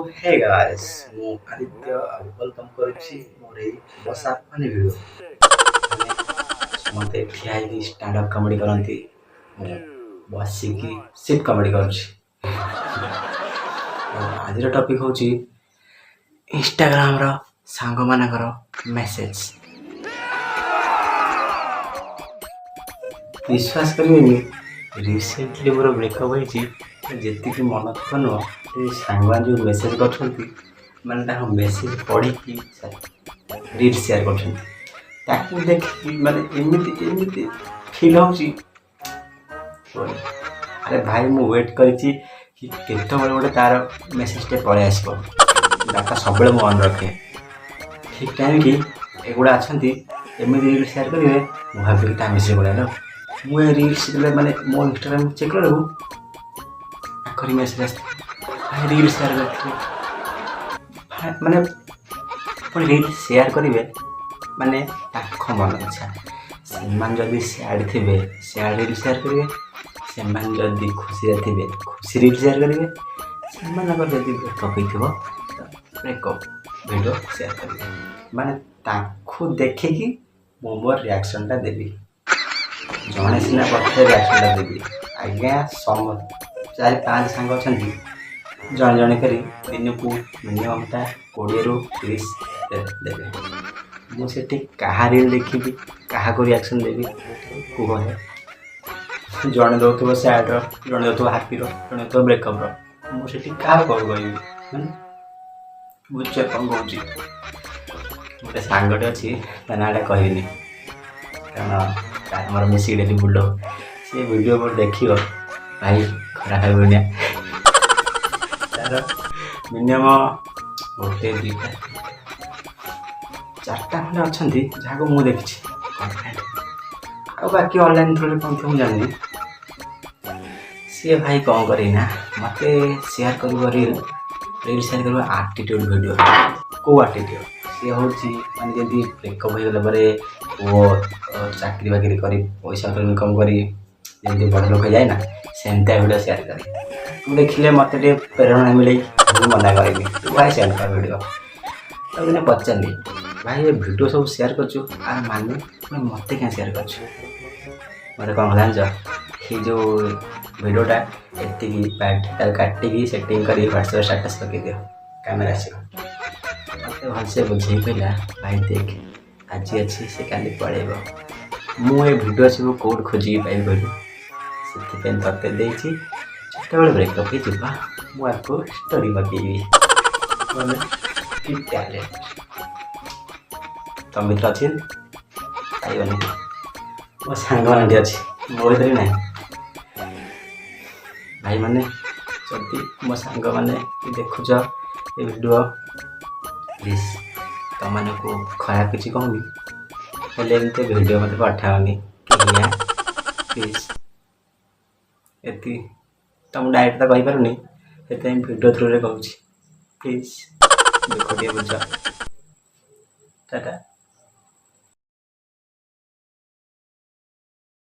तो hey guys ମୁଁ Aditya welcome କରୁଛି ମୋର ଏଇ ବସା ପାଣି ଭିଡ଼ିଓ ସମସ୍ତେ ଠିଆ ହେଇକି ଷ୍ଟାଣ୍ଡଅପ୍ କମେଡ଼ି କରନ୍ତି ମୁଁ ବସିକି ସିଟ୍ କମେଡ଼ି କରୁଛି। ଆଜିର ଟପିକ୍ ହେଉଛି ଇନଷ୍ଟାଗ୍ରାମର ସାଙ୍ଗମାନଙ୍କର ମେସେଜ। ବିଶ୍ୱାସ କରିବେନି ରିସେଣ୍ଟଲି ମୋର ବ୍ରେକଅପ୍ ହେଇଛି। ଯେତିକି ମନ ଦୁଃଖ ନୁହଁ ସେ ସାଙ୍ଗମାନେ ଯେଉଁ ମେସେଜ୍ କରୁଛନ୍ତି ମାନେ ତାଙ୍କ ମେସେଜ୍ ପଢ଼ିକି ରିଲ୍ ସେୟାର କରୁଛନ୍ତି ତାକୁ ଦେଖିକି ମାନେ ଏମିତି ଫିଲ୍ ହେଉଛି। ଆରେ ଭାଇ ମୁଁ ୱେଟ୍ କରିଛି କି କେତେବେଳେ ଗୋଟେ ତା'ର ମେସେଜ୍ଟେ ପଳେଇ ଆସିବ। ଡାଟା ସବୁବେଳେ ମୁଁ ଅନ୍ ରଖେ। ଠିକ୍ ଟାଇମ୍ କି ଏଗୁଡ଼ା ଅଛନ୍ତି ଏମିତି ରିଲ୍ ସେୟାର କରିବେ ମୁଁ ଭାବିଲି ତା ମେସେଜ୍ ପଳେଇଲା। ମୁଁ ଏ ରିଲ୍ସ ମାନେ ମୋ ଇନଷ୍ଟାଗ୍ରାମ ଚେକ୍ କଲାବେଳକୁ ଆଖରି ମେସେଜ୍ ଆସିଥିଲା ଭାଇ ରିଲ୍ ସେୟାର କରିଥିଲେ। ମାନେ ପୁଣି ରିଲ୍ ସେୟାର କରିବେ ମାନେ ତାଙ୍କ ମନ ଇଚ୍ଛା। ସେମାନେ ଯଦି ସ୍ୟାଡ଼୍ ଥିବେ ସ୍ୟାଡ଼୍ ରିଲ୍ ସେୟାର କରିବେ, ସେମାନେ ଯଦି ଖୁସିରେ ଥିବେ ଖୁସି ରିଲ୍ ସେୟାର କରିବେ, ସେମାନଙ୍କର ଯଦି ବ୍ରେକଅପ୍ ହେଇଥିବ ତ ବ୍ରେକଅପ୍ ଭିଡ଼ିଓ ସେୟାର କରିବେ। ମାନେ ତାଙ୍କୁ ଦେଖିକି ମୁଁ ମୋର ରିଆକ୍ସନ୍ଟା ଦେବି। ଜଣେ ସିନା ପଛରେ ରିଆକ୍ସନ୍ଟା ଦେବି। ଆଜ୍ଞା 4-5 ସାଙ୍ଗ ଅଛନ୍ତି ଜଣେ ଜଣେ କରି ଦିନକୁ ମିନିମମ୍ଟା 20ରୁ 30 ଦେବେ। ମୁଁ ସେଠି କାହା ରିଲ୍ ଦେଖିବି, କାହାକୁ ରିଆକ୍ସନ୍ ଦେବି କୁହ? ଜଣେ ଦେଉଥିବ ସ୍ୟାଡ଼୍ର, ଜଣେ ଦେଉଥିବ ହାପିର, ଜଣେ ଦେଉଥିବ ବ୍ରେକଅପ୍ର। ମୁଁ ସେଠି କାହାକୁ କ'ଣ କହିବି? ବୁଝୁଛ କ'ଣ କହୁଛି? ଗୋଟେ ସାଙ୍ଗଟେ ଅଛି ତା ନାଁଟା କହିବିନି କାରଣ ଆମର ମିଶିକି ଡେଲି ବୁଲୁ। ସେ ଭିଡ଼ିଓ ମୋର ଦେଖିବ ଭାଇ ଖରାପ ହେବନି। ତାର ମିନିମମ୍ 1-2-3-4ଟା ଖଣ୍ଡେ ଅଛନ୍ତି ଯାହାକୁ ମୁଁ ଦେଖିଛି ଆଉ ବାକି ଅନଲାଇନ୍ ଥ୍ରୁରେ କ'ଣ ଥିବ ମୁଁ ଜାଣିନି। ସିଏ ଭାଇ କ'ଣ କରେନା ମୋତେ ସେୟାର କରିବ ରିଲ୍ ସେୟାର କରିବ ଆଟିଟ୍ୟୁଡ଼୍ ଭିଡ଼ିଓ। କେଉଁ ଆଟିଟ୍ୟୁଡ଼୍? ସିଏ ହେଉଛି ମାନେ ଯଦି ବ୍ରେକଅପ୍ ହେଇଗଲା ପରେ ପୁଅ ଚାକିରି ବାକିରି କରି ପଇସା ଇନକମ୍ କରି ଯେମିତି ବଡ଼ ଲୋକ ଯାଏ ନା ସେମିତିଆ ଭିଡ଼ିଓ ସେୟାର କରେ। ମୁଁ ଦେଖିଲେ ମୋତେ ଟିକେ ପ୍ରେରଣା ମିଳେ। ମୁଁ ମନା କରେନି ତୁ ଭାଇ ସେୟାର କର ଭିଡ଼ିଓ। ଆଉ ଦିନେ ପଚାରିଲି ଭାଇ ଏ ଭିଡ଼ିଓ ସବୁ ସେୟାର କରୁଛୁ ଆର ମାନେ ମୋତେ କାହିଁ ସେୟାର କରୁଛୁ? ମୋତେ କ'ଣ ଜାଣିଛ? ଏଇ ଯେଉଁ ଭିଡ଼ିଓଟା ଏତିକି ତାକୁ କାଟିକି ସେଟିଂ କରି ହ୍ୱାଟ୍ସଆପ୍ ଷ୍ଟାଟସ୍ ପକାଇଦିଅ କ୍ୟାମେରା ଆସିବ। ମୋତେ ଭଲସେ ବୁଝେଇ କହିଲା ଭାଇ ଦେଖ ଆଜି ଅଛି ସେ କାଲି ପଳେଇବ। ମୁଁ ଏ ଭିଡ଼ିଓ ସବୁ କେଉଁଠି ଖୋଜିକି ପାଇବି କହିଲୁ? ସେଥିପାଇଁ ତତେ ଦେଇଛି ଯେତେବେଳେ ବ୍ରେକଅପ୍ ହେଇଯିବ ମୁଁ ଆକୁ ଷ୍ଟୋରି ପକେଇବି। ମାନେ କି ଟ୍ୟାଲେଣ୍ଟ ତମ ଭିତରେ ଅଛି ପାଇବନି। ମୋ ସାଙ୍ଗମାନେ ଅଛି ମୋ ଭିତରେ ନାହିଁ। ଭାଇମାନେ ଯଦି ମୋ ସାଙ୍ଗମାନେ ଦେଖୁଛ ଏ ଭିଡ଼ିଓ ପ୍ଲିଜ୍ ତମମାନଙ୍କୁ ଖରାପ କିଛି କହୁନି ହେଲେ ଏମିତି ଭିଡ଼ିଓ ମୋତେ ପଠାଅନି ପ୍ଲିଜ୍। ଏତିକି ତ ମୁଁ ଡାଇରେକ୍ଟ ତ କହିପାରୁନି ସେଥିପାଇଁ ଭିଡ଼ିଓ ଥ୍ରୁରେ କହୁଛି ପ୍ଲିଜ୍ ଦେଖ ଟିକେ ବୁଝ। ଟାଟା।